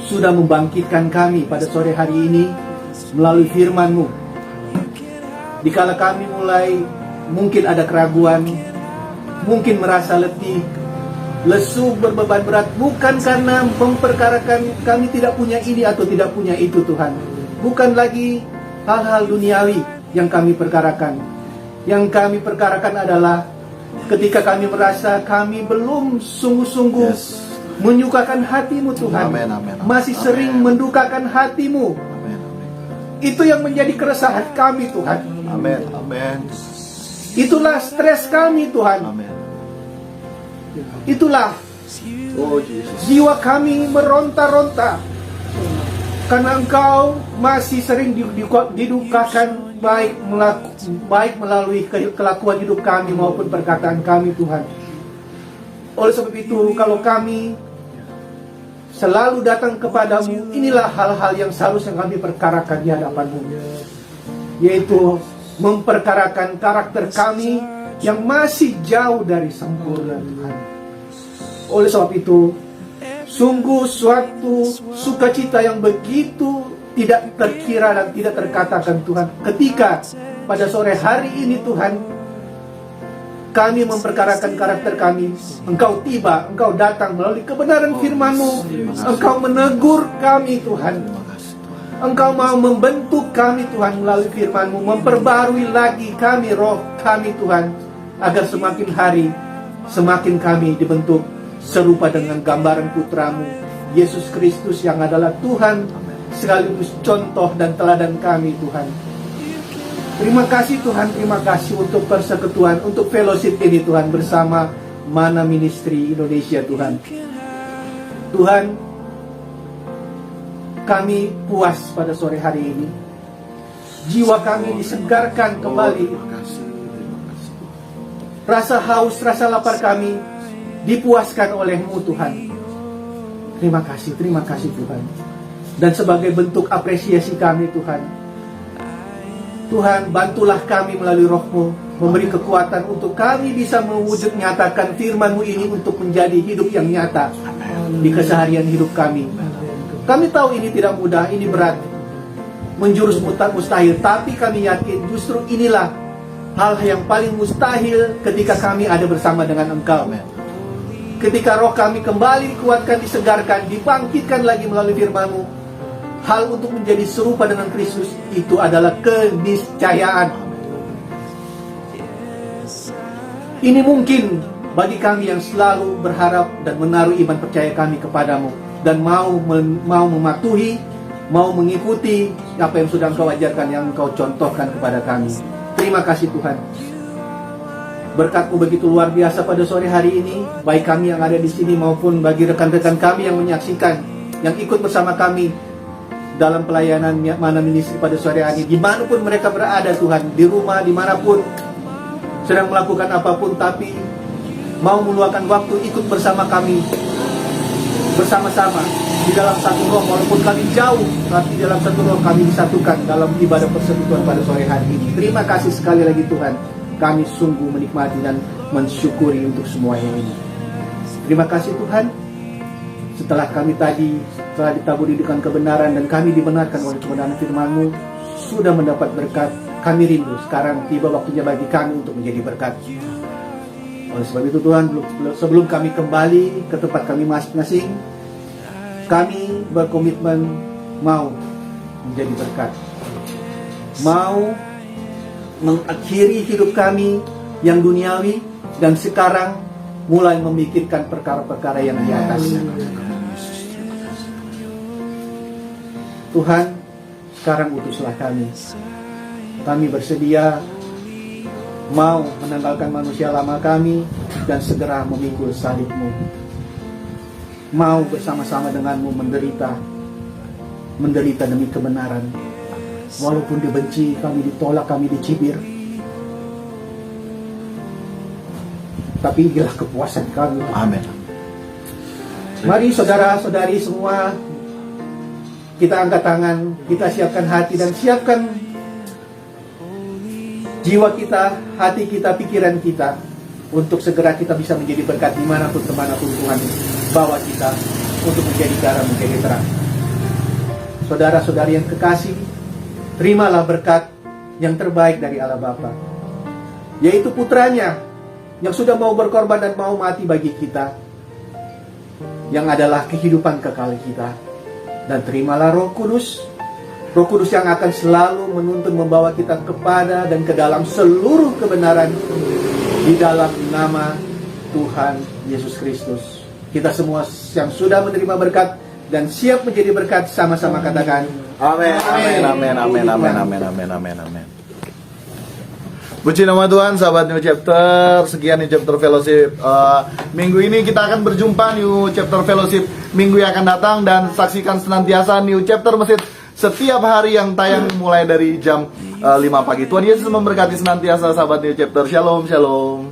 sudah membangkitkan kami pada sore hari ini melalui firman-Mu. Dikala kami mulai mungkin ada keraguan, mungkin merasa letih, lesu, berbeban berat, bukan karena memperkarakan kami tidak punya ini atau tidak punya itu Tuhan. Bukan lagi hal-hal duniawi yang kami perkarakan. Yang kami perkarakan adalah ketika kami merasa kami belum sungguh-sungguh menyukakan hati-Mu Tuhan. Amen, amen, amen. Masih sering mendukakan hati-Mu. Amin. Itu yang menjadi keresahan kami Tuhan. Amin. Amin. Itulah stres kami Tuhan. Amin. Itulah Oh Jesus. jiwa kami meronta-ronta karena Engkau masih sering didukakan baik melalui kelakuan hidup kami maupun perkataan kami Tuhan. Oleh sebab itu, kalau kami selalu datang kepadamu, inilah hal-hal yang seharusnya kami perkarakan di hadapan-Mu, yaitu memperkarakan karakter kami yang masih jauh dari sempurna Tuhan. Oleh sebab itu, sungguh suatu sukacita yang begitu tidak terkira dan tidak terkatakan Tuhan, ketika pada sore hari ini Tuhan, kami memperkarakan karakter kami. Engkau tiba, Engkau datang melalui kebenaran firman-Mu. Engkau menegur kami Tuhan. Engkau mau membentuk kami Tuhan melalui firman-Mu, memperbarui lagi kami, roh kami Tuhan, agar semakin hari semakin kami dibentuk serupa dengan gambaran putra-Mu, Yesus Kristus, yang adalah Tuhan sekaligus contoh dan teladan kami Tuhan. Terima kasih Tuhan, terima kasih untuk persekutuan, untuk fellowship ini Tuhan, bersama Mana Ministry Indonesia Tuhan. Tuhan, kami puas pada sore hari ini. Jiwa kami disegarkan kembali. Rasa haus, rasa lapar kami dipuaskan oleh-Mu Tuhan. Terima kasih Tuhan. Dan sebagai bentuk apresiasi kami Tuhan, Tuhan, bantulah kami melalui Roh-Mu, memberi kekuatan untuk kami bisa mewujud nyatakan firman-Mu ini untuk menjadi hidup yang nyata di keseharian hidup kami. Kami tahu ini tidak mudah, ini berat, menjurus mustahil, tapi kami yakin justru inilah hal yang paling mustahil ketika kami ada bersama dengan Engkau. Ketika roh kami kembali dikuatkan, disegarkan, dibangkitkan lagi melalui firman-Mu, hal untuk menjadi serupa dengan Kristus itu adalah keniscayaan. Ini mungkin bagi kami yang selalu berharap dan menaruh iman percaya kami kepadamu, dan mau mematuhi, mau mengikuti apa yang sudah Engkau ajarkan, yang Engkau contohkan kepada kami. Terima kasih Tuhan. Berkat-Mu begitu luar biasa pada sore hari ini, baik kami yang ada di sini maupun bagi rekan-rekan kami yang menyaksikan, yang ikut bersama kami dalam pelayanan Mana Ministry pada sore hari, dimanapun mereka berada Tuhan, di rumah, dimanapun, sedang melakukan apapun, tapi mau meluangkan waktu ikut bersama kami, bersama-sama di dalam satu roh, walaupun kami jauh, tapi dalam satu roh kami disatukan dalam ibadah persekutuan pada sore hari ini. Terima kasih sekali lagi Tuhan, kami sungguh menikmati dan mensyukuri untuk semua yang ini. Terima kasih Tuhan. Setelah kami tadi telah ditaburi dengan kebenaran dan kami dibenarkan oleh kebenaran firman-Mu, sudah mendapat berkat, kami rindu sekarang tiba waktunya bagi kami untuk menjadi berkat. Oleh sebab itu Tuhan, sebelum kami kembali ke tempat kami masing-masing, kami berkomitmen mau menjadi berkat, mau mengakhiri hidup kami yang duniawi, dan sekarang mulai memikirkan perkara-perkara yang di atas. Tuhan, sekarang utuslah kami. Kami bersedia mau menanggalkan manusia lama kami dan segera memikul salib-Mu. Mau bersama-sama denganmu menderita demi kebenaran. Walaupun dibenci, kami ditolak, kami dicibir, tapi inilah kepuasan kami. Amin. Mari saudara-saudari semua, kita angkat tangan, kita siapkan hati dan siapkan jiwa kita, hati kita, pikiran kita, untuk segera kita bisa menjadi berkat dimanapun Tuhan bawa kita, untuk menjadi garam, menjadi terang. Saudara-saudari yang kekasih, terimalah berkat yang terbaik dari Allah Bapa, yaitu putranya yang sudah mau berkorban dan mau mati bagi kita, yang adalah kehidupan kekal kita. Dan terimalah Roh Kudus yang akan selalu menuntun membawa kita kepada dan ke dalam seluruh kebenaran, di dalam nama Tuhan Yesus Kristus. Kita semua yang sudah menerima berkat dan siap menjadi berkat, sama-sama katakan Amin. Amin. Amin. Amin. Amin. Amin. Amin. Amin. Amin. Puji nama Tuhan, sahabat New Chapter. Sekian New Chapter Fellowship. Minggu ini kita akan berjumpa New Chapter Fellowship minggu yang akan datang, dan saksikan senantiasa New Chapter Masjid setiap hari yang tayang mulai dari jam 5 pagi. Tuhan Yesus memberkati senantiasa sahabat New Chapter. Shalom, shalom.